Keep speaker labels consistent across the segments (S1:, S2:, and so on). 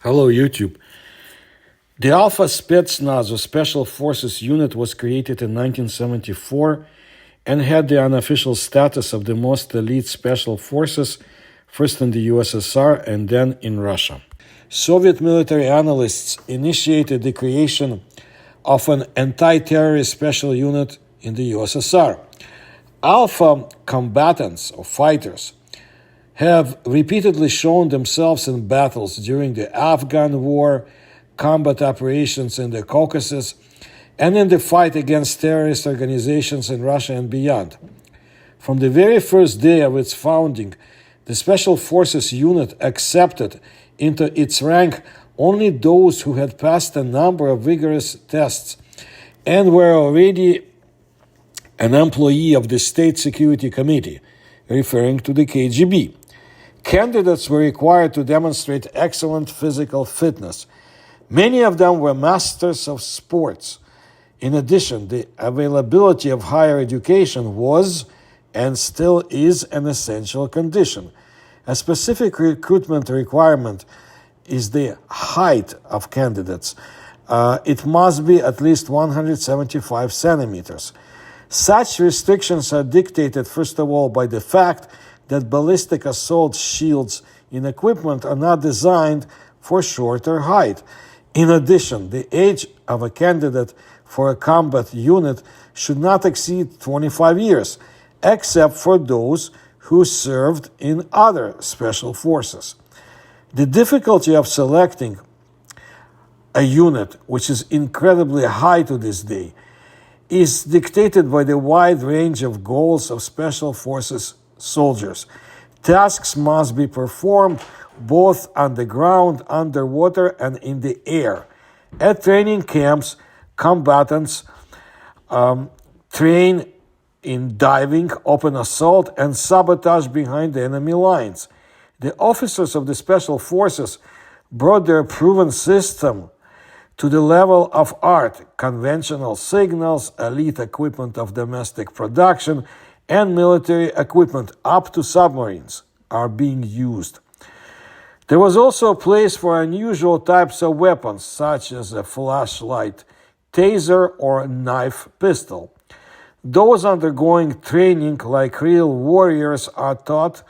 S1: Hello, YouTube. The Alpha Spetsnaz, or Special Forces unit, was created in 1974 and had the unofficial status of the most elite special forces, first in the USSR and then in Russia. Soviet military analysts initiated the creation of an anti-terrorist special unit in the USSR. Alpha combatants, or fighters, have repeatedly shown themselves in battles during the Afghan War, combat operations in the Caucasus, and in the fight against terrorist organizations in Russia and beyond. From the very first day of its founding, the Special Forces unit accepted into its rank only those who had passed a number of vigorous tests and were already an employee of the State Security Committee, referring to the KGB. Candidates were required to demonstrate excellent physical fitness. Many of them were masters of sports. In addition, the availability of higher education was and still is an essential condition. A specific recruitment requirement is the height of candidates. It must be at least 175 centimeters. Such restrictions are dictated, first of all, by the fact that ballistic assault shields in equipment are not designed for shorter height. In addition, the age of a candidate for a combat unit should not exceed 25 years, except for those who served in other special forces. The difficulty of selecting a unit, which is incredibly high to this day, is dictated by the wide range of goals of special forces soldiers. Tasks must be performed both on the ground, underwater, and in the air. At training camps, combatants train in diving, open assault, and sabotage behind the enemy lines. The officers of the Special Forces brought their proven system to the level of art. Conventional signals, elite equipment of domestic production, and military equipment up to submarines are being used. There was also a place for unusual types of weapons, such as a flashlight, taser, or knife pistol. Those undergoing training, like real warriors, are taught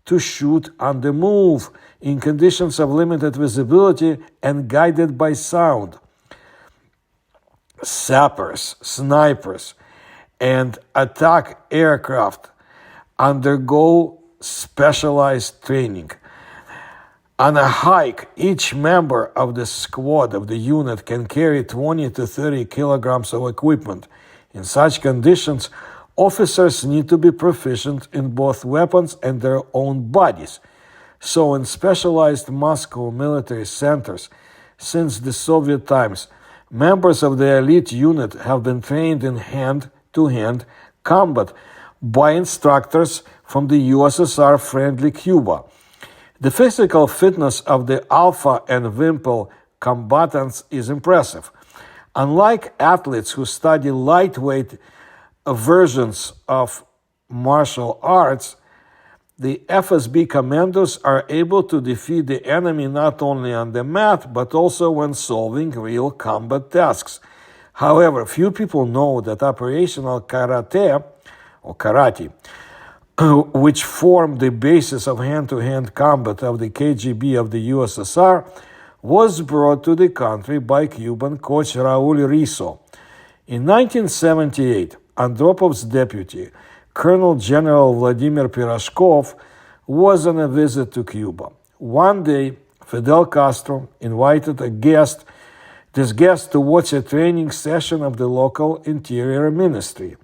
S1: to shoot on the move, in conditions of limited visibility and guided by sound. Sappers, snipers, and attack aircraft undergo specialized training. On a hike, each member of the squad of the unit can carry 20 to 30 kilograms of equipment. In such conditions, officers need to be proficient in both weapons and their own bodies. So in specialized Moscow military centers, since the Soviet times, members of the elite unit have been trained in hand-to-hand combat by instructors from the USSR-friendly Cuba. The physical fitness of the Alpha and Wimpel combatants is impressive. Unlike athletes who study lightweight versions of martial arts, the FSB commandos are able to defeat the enemy not only on the mat, but also when solving real combat tasks. However, few people know that operational karate, which formed the basis of hand-to-hand combat of the KGB of the USSR, was brought to the country by Cuban coach Raul Riso. In 1978, Andropov's deputy, Colonel General Vladimir Pirashkov, was on a visit to Cuba. One day, Fidel Castro invited this guest to watch a training session of the local Interior Ministry.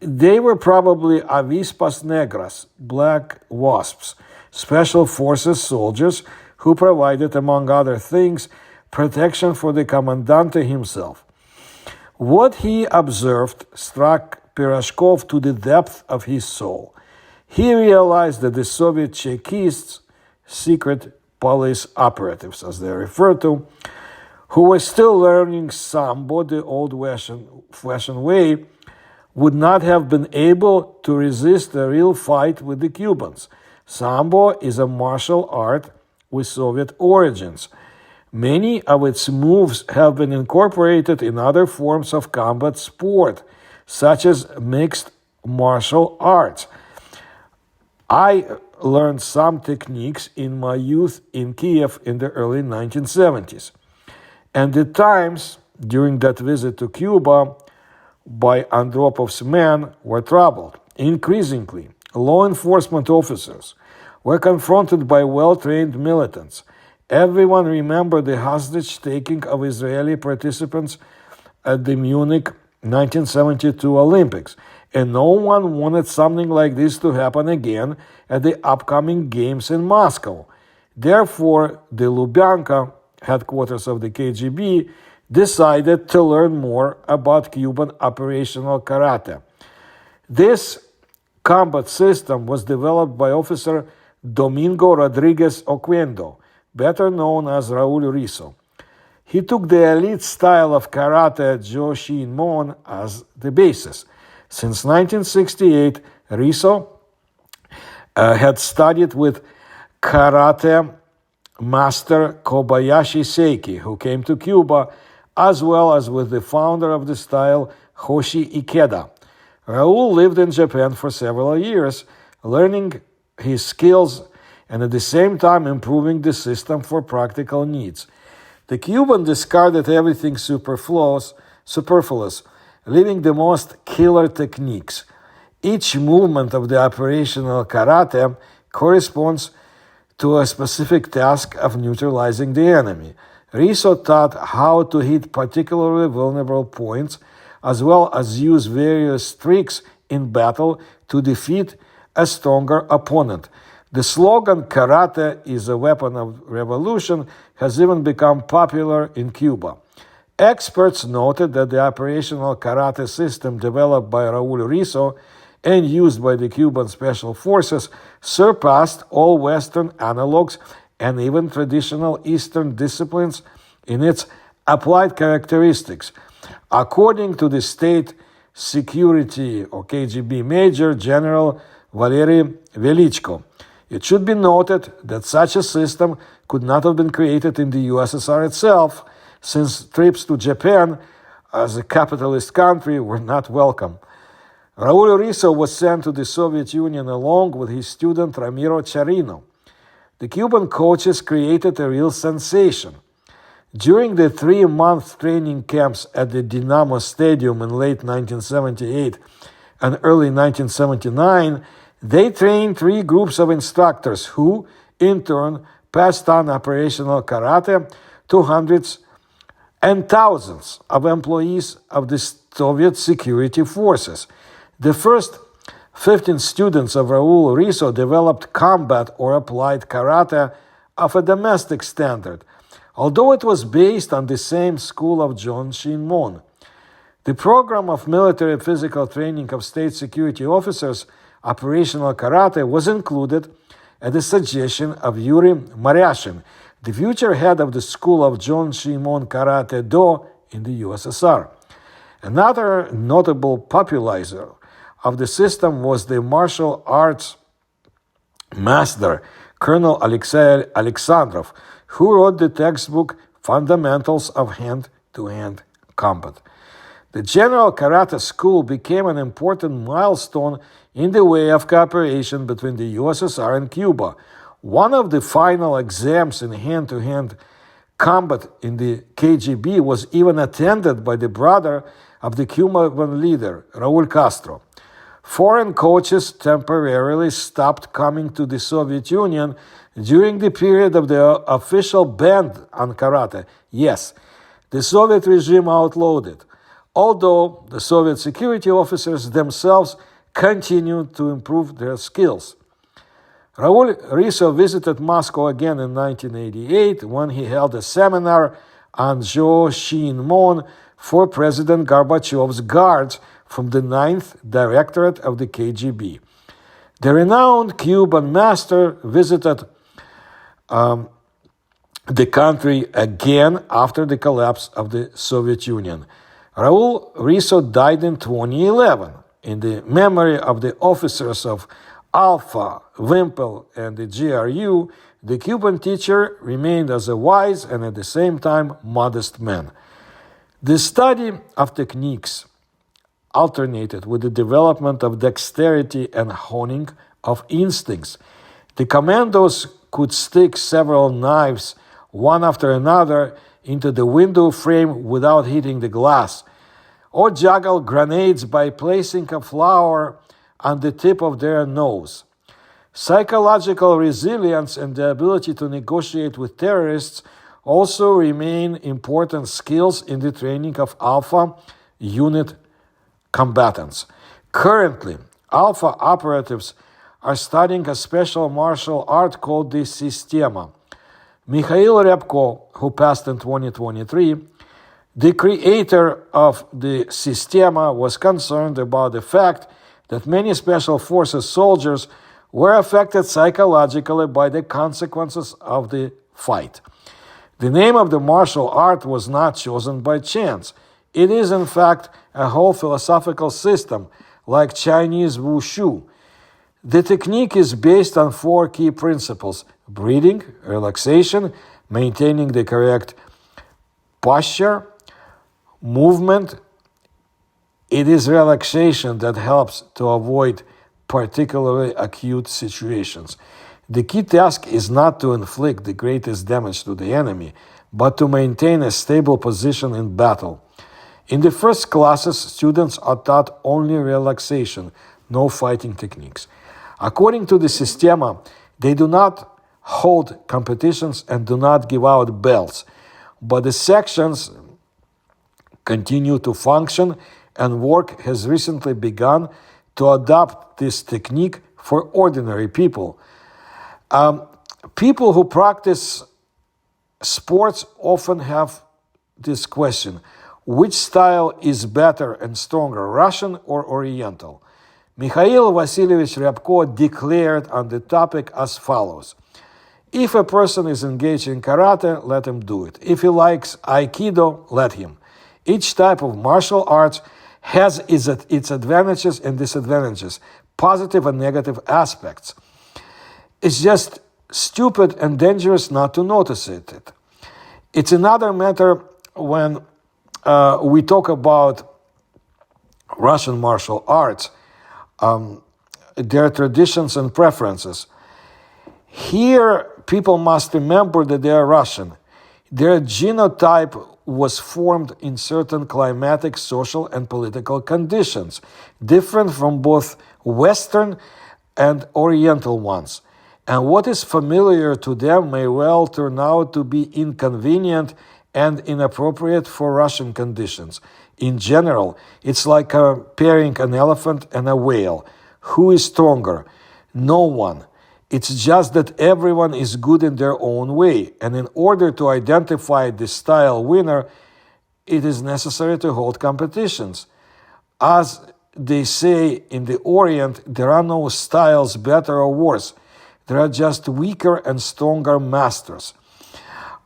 S1: They were probably avispas negras, black wasps, special forces soldiers who provided, among other things, protection for the commandante himself. What he observed struck Pirashkov to the depth of his soul. He realized that the Soviet Chekists, secret police operatives as they're referred to, who were still learning Sambo the old-fashioned way, would not have been able to resist a real fight with the Cubans. Sambo is a martial art with Soviet origins. Many of its moves have been incorporated in other forms of combat sport, such as mixed martial arts. I learned some techniques in my youth in Kiev in the early 1970s. And the times during that visit to Cuba by Andropov's men were troubled. Increasingly, law enforcement officers were confronted by well-trained militants. Everyone remembered the hostage-taking of Israeli participants at the Munich 1972 Olympics, and no one wanted something like this to happen again at the upcoming games in Moscow. Therefore, the Lubyanka, headquarters of the KGB, decided to learn more about Cuban operational karate. This combat system was developed by Officer Domingo Rodriguez Oquendo, better known as Raul Riso. He took the elite style of karate at Joshinmon as the basis. Since 1968, Riso had studied with karate master Kobayashi Seiki, who came to Cuba, as well as with the founder of the style, Hoshi Ikeda. Raul lived in Japan for several years, learning his skills and at the same time improving the system for practical needs. The Cuban discarded everything superfluous, leaving the most killer techniques. Each movement of the operational karate corresponds to a specific task of neutralizing the enemy. Riso taught how to hit particularly vulnerable points, as well as use various tricks in battle to defeat a stronger opponent. The slogan, "Karate is a weapon of revolution," has even become popular in Cuba. Experts noted that the operational karate system developed by Raul Riso and used by the Cuban Special Forces surpassed all Western analogs and even traditional Eastern disciplines in its applied characteristics. According to the State Security or KGB Major General Valery Velichko, it should be noted that such a system could not have been created in the USSR itself, since trips to Japan as a capitalist country were not welcome. Raul Riso was sent to the Soviet Union along with his student Ramiro Charino. The Cuban coaches created a real sensation. During the 3-month training camps at the Dynamo Stadium in late 1978 and early 1979, they trained 3 groups of instructors who, in turn, passed on operational karate to hundreds and thousands of employees of the Soviet security forces. The first 15 students of Raul Riso developed combat or applied karate of a domestic standard, although it was based on the same school of Joshinmon. The program of military physical training of state security officers, operational karate, was included at the suggestion of Yuri Maryashin, the future head of the school of Joshinmon Karate Do in the USSR. Another notable popularizer of the system was the martial arts master, Colonel Alexei Alexandrov, who wrote the textbook Fundamentals of Hand-to-Hand Combat. The General Karate School became an important milestone in the way of cooperation between the USSR and Cuba. One of the final exams in hand-to-hand combat in the KGB was even attended by the brother of the Cuban leader, Raul Castro. Foreign coaches temporarily stopped coming to the Soviet Union during the period of the official ban on karate. Yes, the Soviet regime outlawed it, although the Soviet security officers themselves continued to improve their skills. Raul Riso visited Moscow again in 1988 when he held a seminar on Joshinmon for President Gorbachev's guards from the 9th Directorate of the KGB. The renowned Cuban master visited the country again after the collapse of the Soviet Union. Raul Riso died in 2011 in the memory of the officers of Alpha, Wimpel, and the GRU, the Cuban teacher remained as a wise and at the same time modest man. The study of techniques alternated with the development of dexterity and honing of instincts. The commandos could stick several knives, one after another, into the window frame without hitting the glass, or juggle grenades by placing a flower on the tip of their nose. Psychological resilience and the ability to negotiate with terrorists also remain important skills in the training of Alpha unit combatants. Currently, Alpha operatives are studying a special martial art called the Systema. Mikhail Ryabko, who passed in 2023, the creator of the Systema, was concerned about the fact that many Special Forces soldiers were affected psychologically by the consequences of the fight. The name of the martial art was not chosen by chance. It is, in fact, a whole philosophical system, like Chinese Wushu. The technique is based on 4 key principles: breathing, relaxation, maintaining the correct posture, movement. It is relaxation that helps to avoid particularly acute situations. The key task is not to inflict the greatest damage to the enemy, but to maintain a stable position in battle. In the first classes, students are taught only relaxation, no fighting techniques. According to the Systema, they do not hold competitions and do not give out belts, but the sections continue to function, and work has recently begun to adopt this technique for ordinary people. People who practice sports often have this question: which style is better and stronger, Russian or Oriental? Mikhail Vasilyevich Ryabko declared on the topic as follows: if a person is engaged in karate, let him do it. If he likes aikido, let him. Each type of martial arts has its advantages and disadvantages, positive and negative aspects. It's just stupid and dangerous not to notice it. It's another matter when we talk about Russian martial arts, their traditions and preferences. Here, people must remember that they are Russian. Their genotype was formed in certain climatic, social, and political conditions, different from both Western and Oriental ones. And what is familiar to them may well turn out to be inconvenient and inappropriate for Russian conditions. In general, it's like comparing an elephant and a whale. Who is stronger? No one. It's just that everyone is good in their own way, and in order to identify the style winner, it is necessary to hold competitions. As they say in the Orient, there are no styles better or worse. There are just weaker and stronger masters.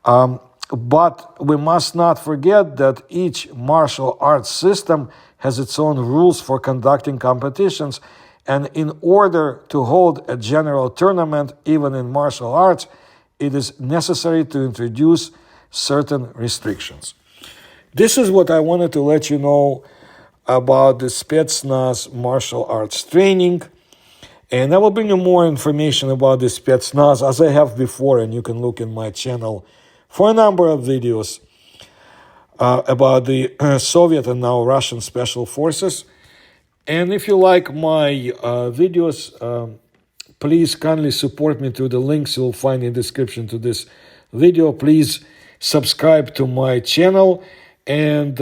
S1: But we must not forget that each martial arts system has its own rules for conducting competitions, and in order to hold a general tournament, even in martial arts, it is necessary to introduce certain restrictions. This is what I wanted to let you know about the Spetsnaz martial arts training. And I will bring you more information about the Spetsnaz as I have before, and you can look in my channel for a number of videos about the Soviet and now Russian Special Forces. And if you like my videos, please kindly support me through the links you'll find in the description to this video. Please subscribe to my channel, and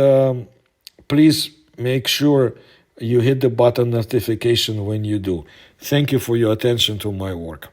S1: please make sure you hit the button notification when you do. Thank you for your attention to my work.